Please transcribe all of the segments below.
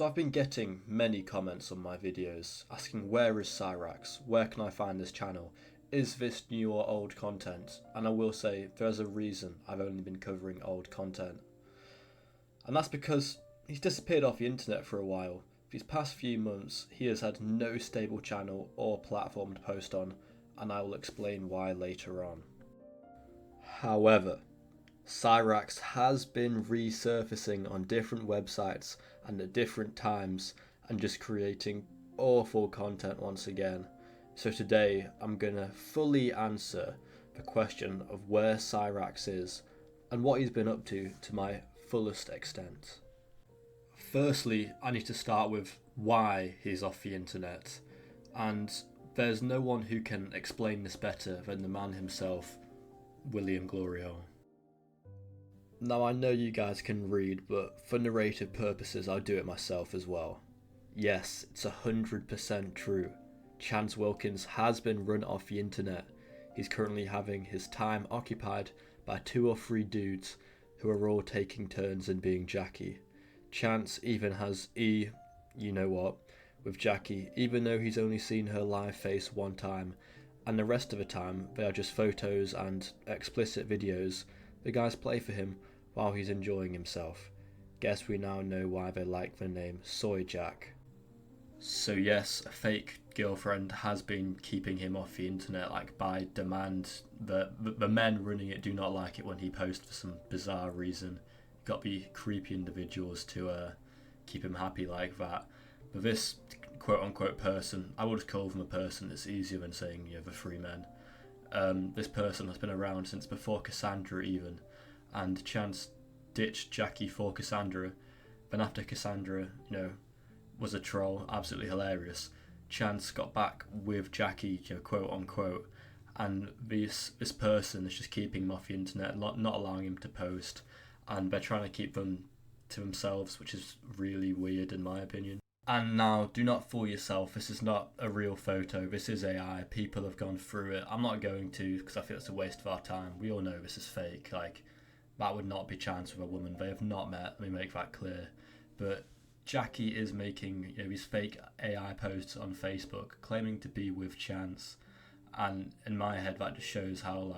So I've been getting many comments on my videos asking where is Cyraxx, where can I find this channel, is this new or old content? And I will say there's a reason I've only been covering old content. And that's because he's disappeared off the internet for a while. These past few months he has had no stable channel or platform to post on, and I will explain why later on. However, Cyraxx has been resurfacing on different websites and at different times and just creating awful content once again. So today I'm gonna fully answer the question of where Cyraxx is and what he's been up to my fullest extent. Firstly, I need to start with why he's off the internet, and there's no one who can explain this better than the man himself, William Glorio. Now I know you guys can read, but for narrative purposes I'll do it myself as well. Yes, it's 100% true. Chance Wilkins has been run off the internet. He's currently having his time occupied by 2 or 3 dudes who are all taking turns in being Jackie. Chance even has you know what, with Jackie, even though he's only seen her live face one time, and the rest of the time they are just photos and explicit videos the guys play for him while he's enjoying himself. Guess we now know why they like the name Soy Jack. So yes, a fake girlfriend has been keeping him off the internet, like by demand. The men running it do not like it when he posts for some bizarre reason. You've got to be creepy individuals to keep him happy like that. But this quote unquote person, I would just call them a person, it's easier than saying the 3 men. This person has been around since before Cassandra even, and Chance ditched Jackie for Cassandra. Then after Cassandra, was a troll, absolutely hilarious, Chance got back with Jackie, quote unquote, and this person is just keeping him off the internet, not allowing him to post, and they're trying to keep them to themselves, which is really weird in my opinion. And now, do not fool yourself, this is not a real photo, this is AI, people have gone through it. I'm not going to, because I feel it's a waste of our time. We all know this is fake, that would not be Chance with a woman, they have not met, let me make that clear. But Jackie is making these fake AI posts on Facebook, claiming to be with Chance, and in my head that just shows how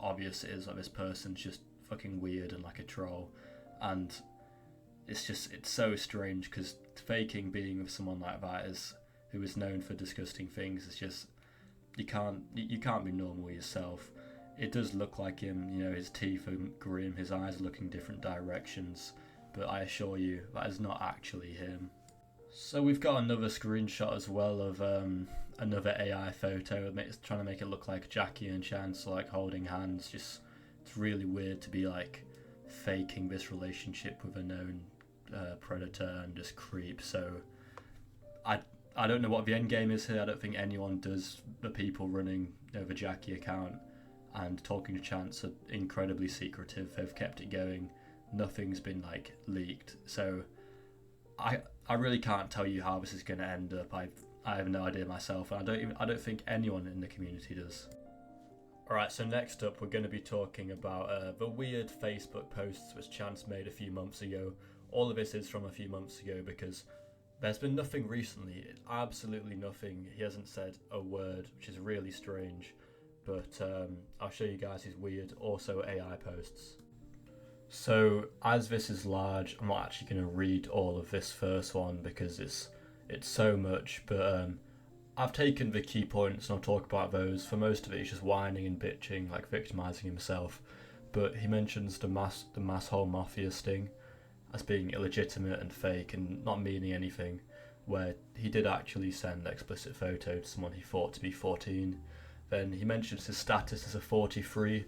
obvious it is that this person's just fucking weird and like a troll. And it's so strange, because faking being with someone like that who is known for disgusting things is just, you can't be normal yourself. It does look like him, his teeth are grim, his eyes are looking different directions, but I assure you that is not actually him. So we've got another screenshot as well of another AI photo, trying to make it look like Jackie and Chance holding hands. It's really weird to be faking this relationship with a known predator and just creep. So I don't know what the end game is here. I don't think anyone does. The people running the Jackie account and talking to Chance are incredibly secretive. They've kept it going. Nothing's been leaked. So I really can't tell you how this is going to end up. I have no idea myself, and I don't think anyone in the community does. Alright, so next up we're going to be talking about the weird Facebook posts which Chance made a few months ago. All of this is from a few months ago because there's been nothing recently, absolutely nothing. He hasn't said a word, which is really strange, but I'll show you guys his weird, also AI posts. So as this is large, I'm not actually going to read all of this first one because it's so much, but I've taken the key points and I'll talk about those. For most of it he's just whining and bitching, victimising himself, but he mentions the mass whole mafia sting as being illegitimate and fake and not meaning anything, where he did actually send an explicit photo to someone he thought to be 14. Then he mentions his status as a 43,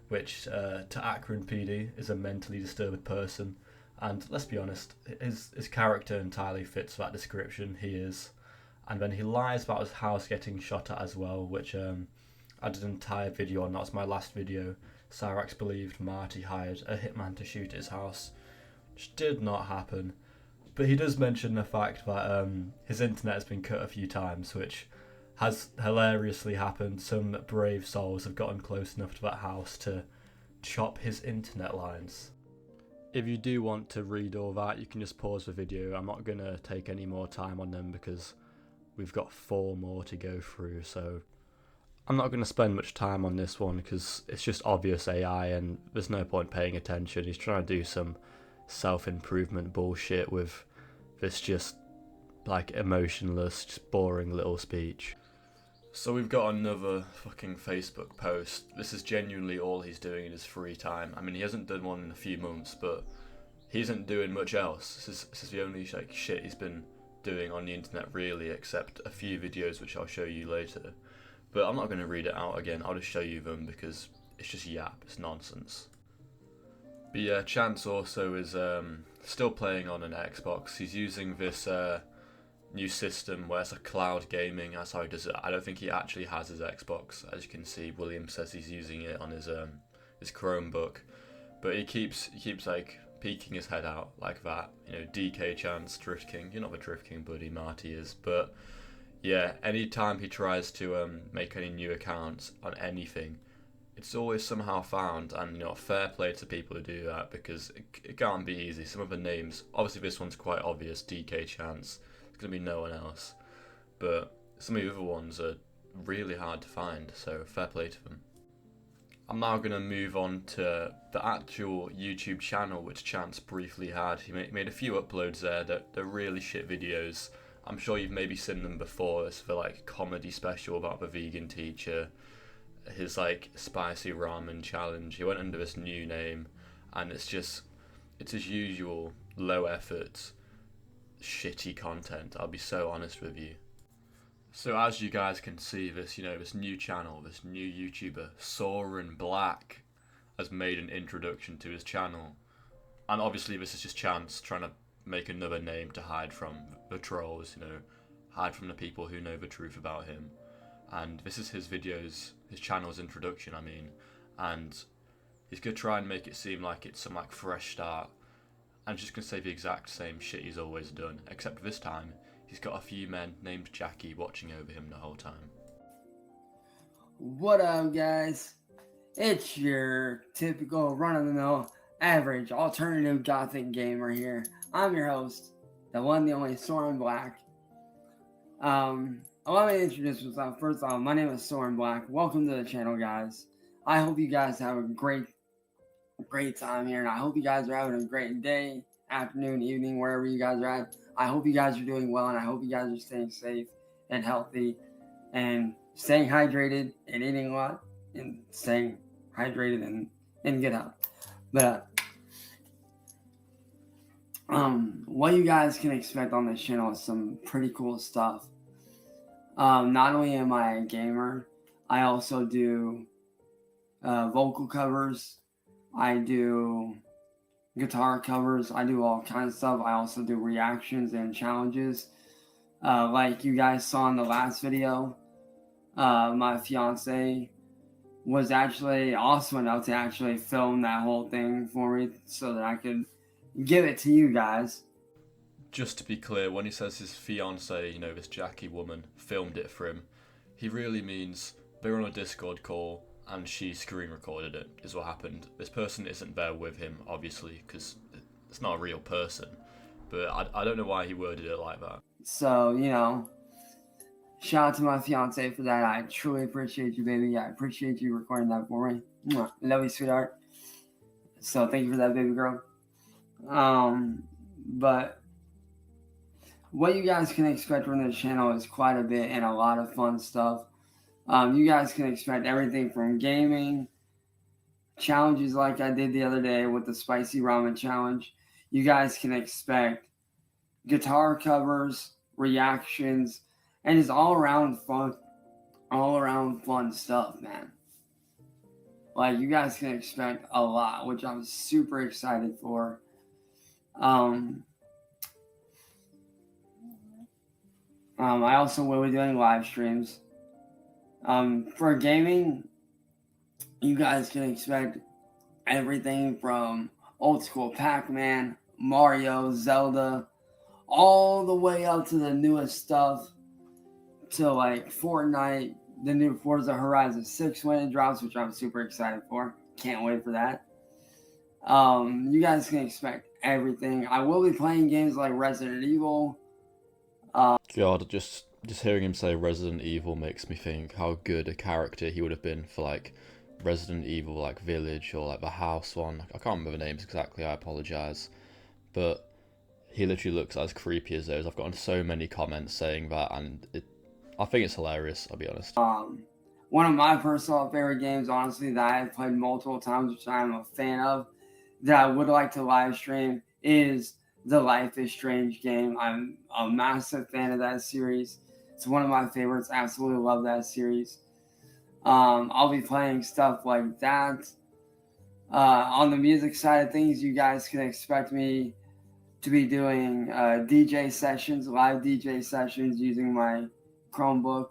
which to Akron PD is a mentally disturbed person, and let's be honest, his character entirely fits that description. He is. And then he lies about his house getting shot at as well, which I did an entire video on. That was my last video. Cyraxx believed Marty hired a hitman to shoot his house, which did not happen. But he does mention the fact that his internet has been cut a few times, which has hilariously happened. Some brave souls have gotten close enough to that house to chop his internet lines. If you do want to read all that, you can just pause the video. I'm not going to take any more time on them because we've got 4 more to go through, so I'm not going to spend much time on this one because it's just obvious AI and there's no point paying attention. He's trying to do some self-improvement bullshit with this just like emotionless, just boring little speech. So we've got another fucking Facebook post. This is genuinely all he's doing in his free time. I mean, he hasn't done one in a few months, but he isn't doing much else. This is the only like shit he's been doing on the internet really, except a few videos which I'll show you later. But I'm not going to read it out again. I'll just show you them because it's just yap. It's nonsense. But yeah, Chance also is still playing on an Xbox. He's using this new system where it's a cloud gaming. That's how he does it. I don't think he actually has his Xbox. As you can see, William says he's using it on his Chromebook, but he keeps like peeking his head out like that. You know, DK Chance, Drift King. You're not the Drift King, buddy. Marty is. But yeah, anytime he tries to make any new accounts on anything, it's always somehow found. And you know, fair play to people who do that because it can't be easy. Some of the names, obviously this one's quite obvious, DK Chance. Going to be no one else, but some of the other ones are really hard to find, so fair play to them. I'm now going to move on to the actual YouTube channel which Chance briefly had. He made a few uploads there that they're really shit videos. I'm sure you've maybe seen them before. It's the like comedy special about the vegan teacher, his like spicy ramen challenge. He went under this new name, and it's his usual low effort shitty content. I'll be so honest with you. So as you guys can see, this new channel, this new YouTuber, Soren Black, has made an introduction to his channel, and obviously this is just Chance trying to make another name to hide from the trolls, hide from the people who know the truth about him. And this is his channel's introduction, and he's gonna try and make it seem like it's some like fresh start. I'm just going to say the exact same shit he's always done, except this time he's got a few men named Jackie watching over him the whole time. What up, guys? It's your typical run-of-the-mill, average, alternative gothic gamer here. I'm your host, the one, the only Soren Black. Allow me to introduce myself. First off, my name is Soren Black. Welcome to the channel, guys. I hope you guys have a great time here, and I hope you guys are having a great day, afternoon, evening, wherever you guys are at. I hope you guys are doing well, and I hope you guys are staying safe and healthy and staying hydrated and eating a lot and staying hydrated and in good health. But what you guys can expect on this channel is some pretty cool stuff. Not only am I a gamer, I also do vocal covers. I do guitar covers. I do all kinds of stuff. I also do reactions and challenges. Like you guys saw in the last video, my fiance was actually awesome enough to actually film that whole thing for me so that I could give it to you guys. Just to be clear, when he says his fiance, this Jackie woman, filmed it for him, he really means they were on a Discord call and she screen recorded it, is what happened. This person isn't there with him, obviously, because it's not a real person. But I don't know why he worded it like that. So, shout out to my fiance for that. I truly appreciate you, baby. I appreciate you recording that for me. Love you, sweetheart. So thank you for that, baby girl. But what you guys can expect from this channel is quite a bit and a lot of fun stuff. You guys can expect everything from gaming, challenges like I did the other day with the spicy ramen challenge. You guys can expect guitar covers, reactions, and it's all around fun stuff, man. Like, you guys can expect a lot, which I'm super excited for. I also will be doing live streams. For gaming, you guys can expect everything from old school Pac-Man, Mario, Zelda, all the way up to the newest stuff, to like Fortnite, the new Forza Horizon 6 when it drops, which I'm super excited for. Can't wait for that. You guys can expect everything. I will be playing games like Resident Evil. God, just hearing him say Resident Evil makes me think how good a character he would have been for like Resident Evil, like Village or like the House one. I can't remember the names exactly. I apologize, but he literally looks as creepy as those. I've gotten so many comments saying that, and I think it's hilarious. I'll be honest. One of my personal favorite games, honestly, that I've played multiple times, which I'm a fan of, that I would like to live stream, is the Life is Strange game. I'm a massive fan of that series. It's one of my favorites. Absolutely love that series. I'll be playing stuff like that. On the music side of things, you guys can expect me to be doing DJ sessions, live DJ sessions using my Chromebook.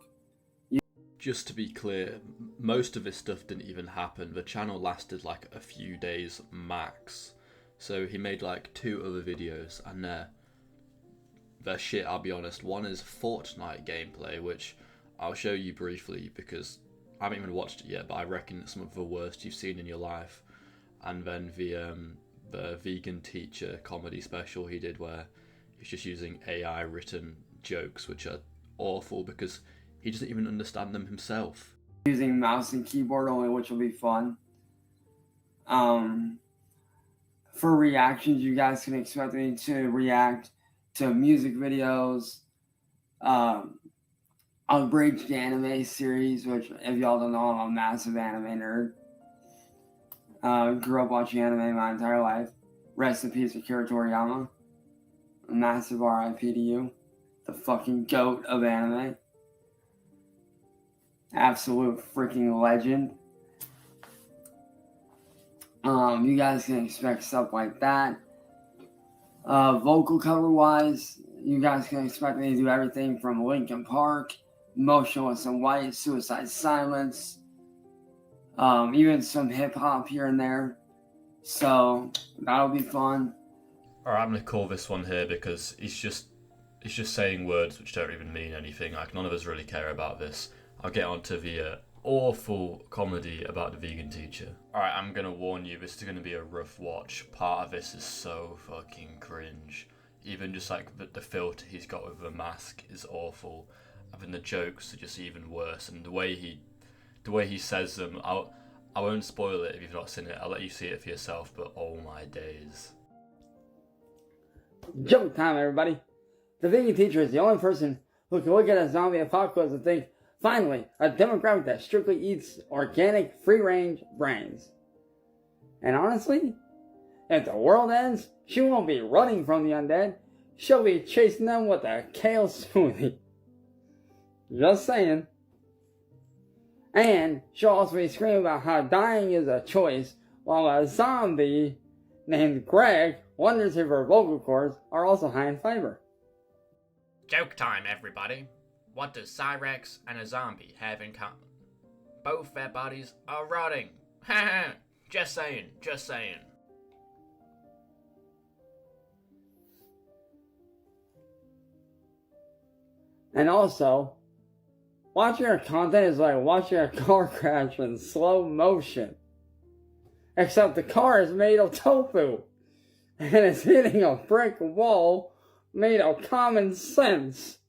Just to be clear, most of this stuff didn't even happen. The channel lasted like a few days max. So he made like 2 other videos, and they're shit, I'll be honest. One is Fortnite gameplay, which I'll show you briefly because I haven't even watched it yet, but I reckon it's some of the worst you've seen in your life. And then the vegan teacher comedy special he did where he's just using AI written jokes, which are awful because he doesn't even understand them himself. Using mouse and keyboard only, which will be fun. For reactions, you guys can expect me to react to music videos, unbridged anime series, which, if y'all don't know, I'm a massive anime nerd. Grew up watching anime my entire life. Rest in peace, Akira Toriyama. A massive RIP to you. The fucking GOAT of anime. Absolute freaking legend. You guys can expect stuff like that. Vocal cover wise, you guys can expect me to do everything from Linkin Park, Motionless in White, Suicide Silence, even some hip hop here and there. So that'll be fun. Alright, I'm gonna call this one here because he's just saying words which don't even mean anything. Like, none of us really care about this. I'll get on to the awful comedy about the vegan teacher. Alright, I'm gonna warn you, this is gonna be a rough watch. Part of this is so fucking cringe. Even just like the filter he's got with the mask is awful. I mean, the jokes are just even worse, and the way he says them, I won't spoil it if you've not seen it. I'll let you see it for yourself, but oh my days. Joke time, everybody. The vegan teacher is the only person who can look at a zombie apocalypse and think, finally, a demographic that strictly eats organic, free-range brains. And honestly, if the world ends, she won't be running from the undead. She'll be chasing them with a kale smoothie. Just saying. And she'll also be screaming about how dying is a choice, while a zombie named Greg wonders if her vocal cords are also high in fiber. Joke time, everybody. What does Cyraxx and a zombie have in common? Both their bodies are rotting. Ha just saying, just saying. And also, watching her content is like watching a car crash in slow motion. Except the car is made of tofu. And it's hitting a brick wall made of common sense.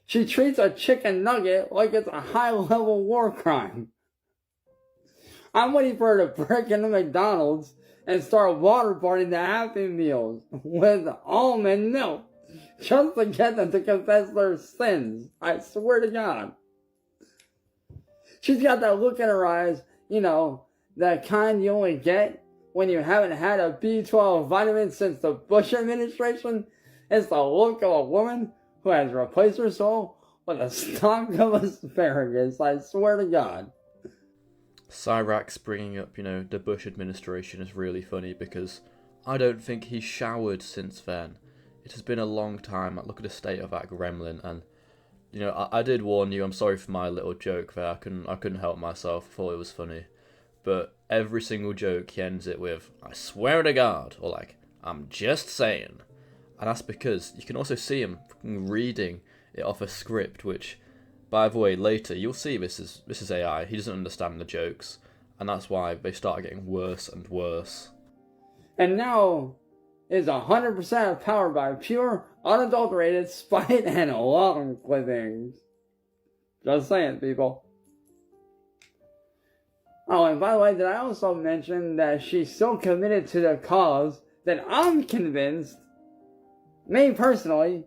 She treats a chicken nugget like it's a high-level war crime. I'm waiting for her to break into McDonald's and start waterboarding the Happy Meals with almond milk just to get them to confess their sins. I swear to God. She's got that look in her eyes, you know, that kind you only get when you haven't had a B12 vitamin since the Bush administration. It's the look of a woman who has replaced her soul with a stalk of asparagus. I swear to God. Cyraxx bringing up, the Bush administration is really funny because I don't think he's showered since then. It has been a long time. Look at the state of that gremlin, and I did warn you. I'm sorry for my little joke there. I couldn't help myself. I thought it was funny, but every single joke he ends it with "I swear to God" or like "I'm just saying," and that's because you can also see him reading it off a script, which, by the way, later you'll see this is AI. He doesn't understand the jokes, and that's why they started getting worse and worse. And now is 100% powered by pure, unadulterated spite and long clippings. Just saying, people. Oh, and by the way, did I also mention that she's so committed to the cause that I'm convinced, me personally,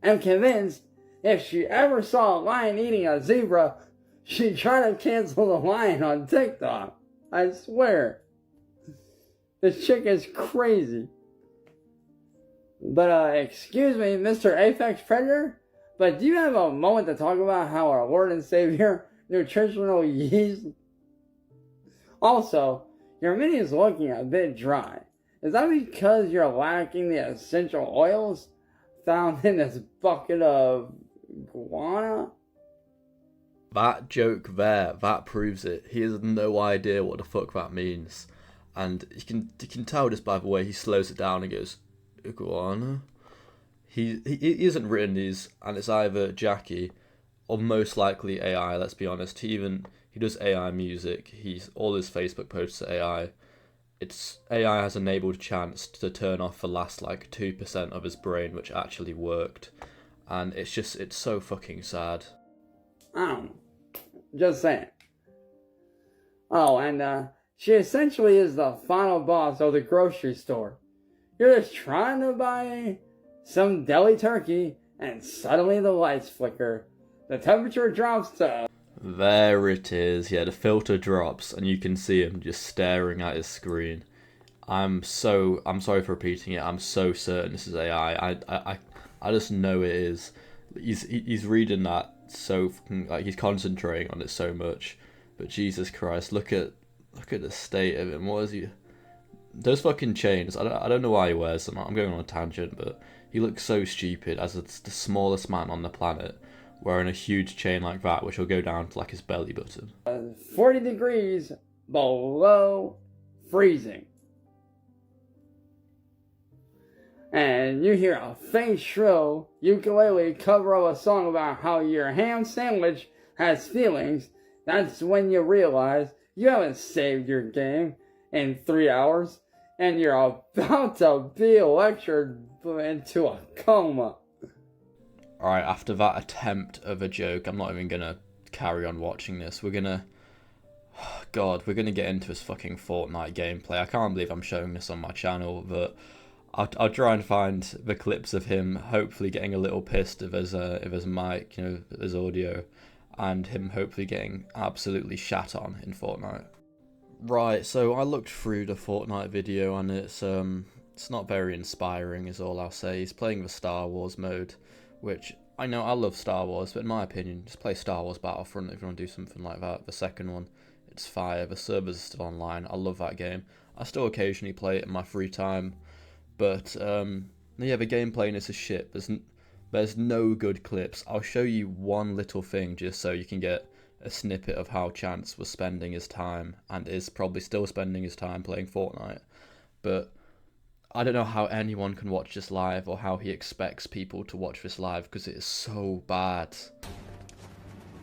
am convinced if she ever saw a lion eating a zebra, she'd try to cancel the lion on TikTok. I swear. This chick is crazy. But, excuse me, Mr. Apex Predator, but do you have a moment to talk about how our Lord and Savior, nutritional yeast? Also, your mini is looking a bit dry. Is that because you're lacking the essential oils found in this bucket of guana? That joke there, that proves it. He has no idea what the fuck that means. And you can tell just by the way he slows it down and goes, iguana? He isn't written these, and it's either Jackie or most likely AI, let's be honest. He does AI music. All his Facebook posts are AI. AI has enabled Chance to turn off the last like 2% of his brain, which actually worked. And it's so fucking sad. Oh, just saying. Oh, and she essentially is the final boss of the grocery store. You're just trying to buy some deli turkey, and suddenly the lights flicker. The temperature drops to... There it is. Yeah, the filter drops, and you can see him just staring at his screen. I'm sorry for repeating it. I'm so certain this is AI. I just know it is. He's reading that so like he's concentrating on it so much. But Jesus Christ, look at the state of him. What is he? Those fucking chains. I don't know why he wears them. I'm going on a tangent, but he looks so stupid as the smallest man on the planet wearing a huge chain like that, which will go down to like his belly button. 40 degrees below freezing. And you hear a faint shrill ukulele cover of a song about how your ham sandwich has feelings. That's when you realize you haven't saved your game in 3 hours, and you're about to be lectured into a coma. Alright, after that attempt of a joke, I'm not even gonna carry on watching this. We're gonna get into his fucking Fortnite gameplay. I can't believe I'm showing this on my channel, but I'll try and find the clips of him hopefully getting a little pissed of his mic, his audio, and him hopefully getting absolutely shat on in Fortnite. Right, so I looked through the Fortnite video and it's not very inspiring is all I'll say. He's playing the Star Wars mode, which I know I love Star Wars, but in my opinion, just play Star Wars Battlefront if you want to do something like that. The second one, it's fire, the servers are still online, I love that game. I still occasionally play it in my free time, but yeah, the gameplay in this is shit. There's no good clips. I'll show you one little thing just so you can get a snippet of how Chance was spending his time, and is probably still spending his time playing Fortnite. But I don't know how anyone can watch this live, or how he expects people to watch this live, because it is so bad.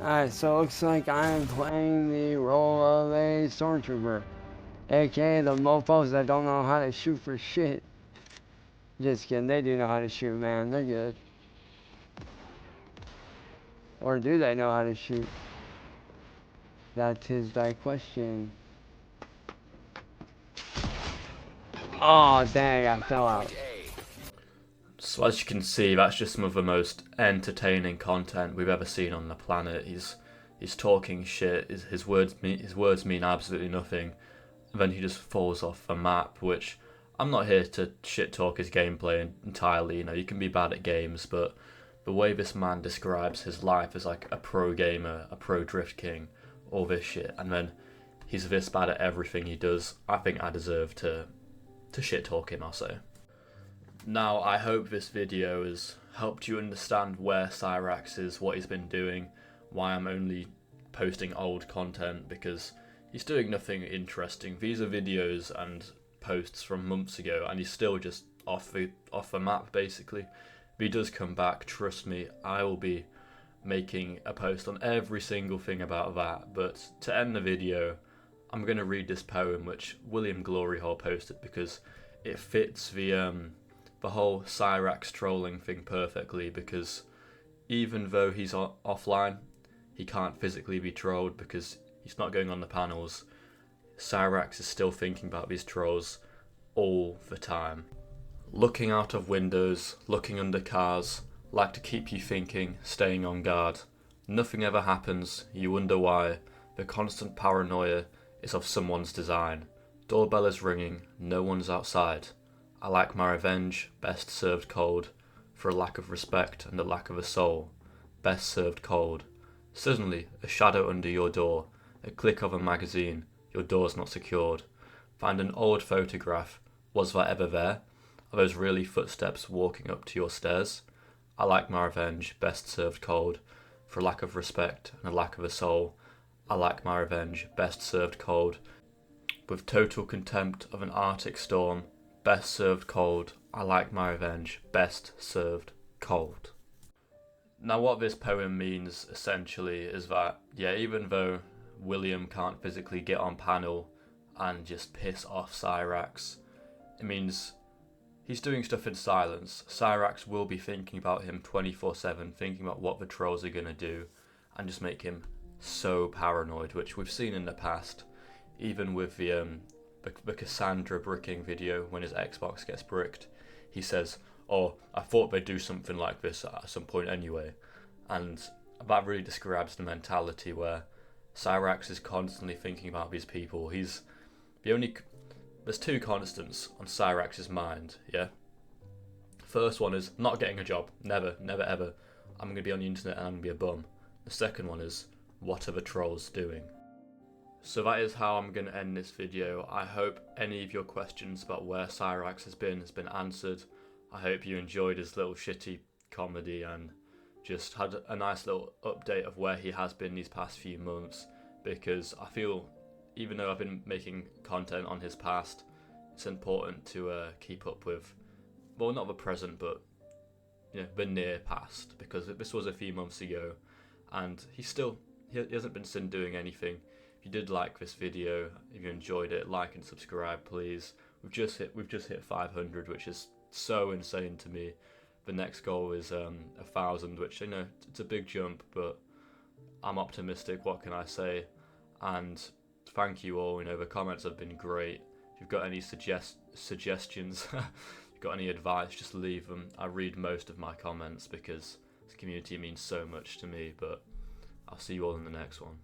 Alright, so it looks like I'm playing the role of a stormtrooper, aka the mofos that don't know how to shoot for shit. Just kidding, they do know how to shoot, man, they're good. Or do they know how to shoot? That is thy question. Oh dang, I fell out. So as you can see, that's just some of the most entertaining content we've ever seen on the planet. He's talking shit. His words mean absolutely nothing. And then he just falls off the map. Which I'm not here to shit talk his gameplay entirely. You can be bad at games, but the way this man describes his life as like a pro gamer, a pro drift king, all this shit, and then he's this bad at everything he does. I think I deserve to shit talk him, I'll say. Now, I hope this video has helped you understand where Cyraxx is, what he's been doing, why I'm only posting old content, because he's doing nothing interesting. These are videos and posts from months ago, and he's still just off the map, basically. If he does come back, trust me, I will be making a post on every single thing about that. But to end the video, I'm going to read this poem which William Gloryhole posted because it fits the whole Cyraxx trolling thing perfectly, because even though he's offline, he can't physically be trolled because he's not going on the panels. Cyraxx is still thinking about these trolls all the time. Looking out of windows, looking under cars, like to keep you thinking, staying on guard. Nothing ever happens, you wonder why. The constant paranoia is of someone's design. Doorbell is ringing, no one's outside. I like my revenge, best served cold, for a lack of respect and a lack of a soul. Best served cold. Suddenly, a shadow under your door, a click of a magazine, your door's not secured. Find an old photograph, was that ever there? Are those really footsteps walking up to your stairs? I like my revenge, best served cold, for a lack of respect and a lack of a soul. I like my revenge, best served cold, with total contempt of an Arctic storm, best served cold. I like my revenge, best served cold. Now what this poem means essentially is that, yeah, even though William can't physically get on panel and just piss off Cyraxx, it means he's doing stuff in silence. Cyraxx will be thinking about him 24/7, thinking about what the trolls are going to do, and just make him so paranoid, which we've seen in the past, even with the Cassandra bricking video. When his Xbox gets bricked, he says, "Oh, I thought they'd do something like this at some point anyway," and that really describes the mentality where Cyraxx is constantly thinking about these people. He's the only. There's two constants on Cyraxx's mind, yeah? First one is not getting a job. Never, never, ever. I'm going to be on the internet and I'm going to be a bum. The second one is, what are the trolls doing? So that is how I'm going to end this video. I hope any of your questions about where Cyraxx has been answered. I hope you enjoyed his little shitty comedy and just had a nice little update of where he has been these past few months, because I feel, even though I've been making content on his past, it's important to keep up with, well, not the present, but the near past, because this was a few months ago, and he hasn't been seen doing anything. If you did like this video, if you enjoyed it, like and subscribe, please. We've just hit 500, which is so insane to me. The next goal is 1,000, which it's a big jump, but I'm optimistic. What can I say? And thank you all. The comments have been great. If you've got any suggestions, if you've got any advice, just leave them. I read most of my comments because this community means so much to me. But I'll see you all in the next one.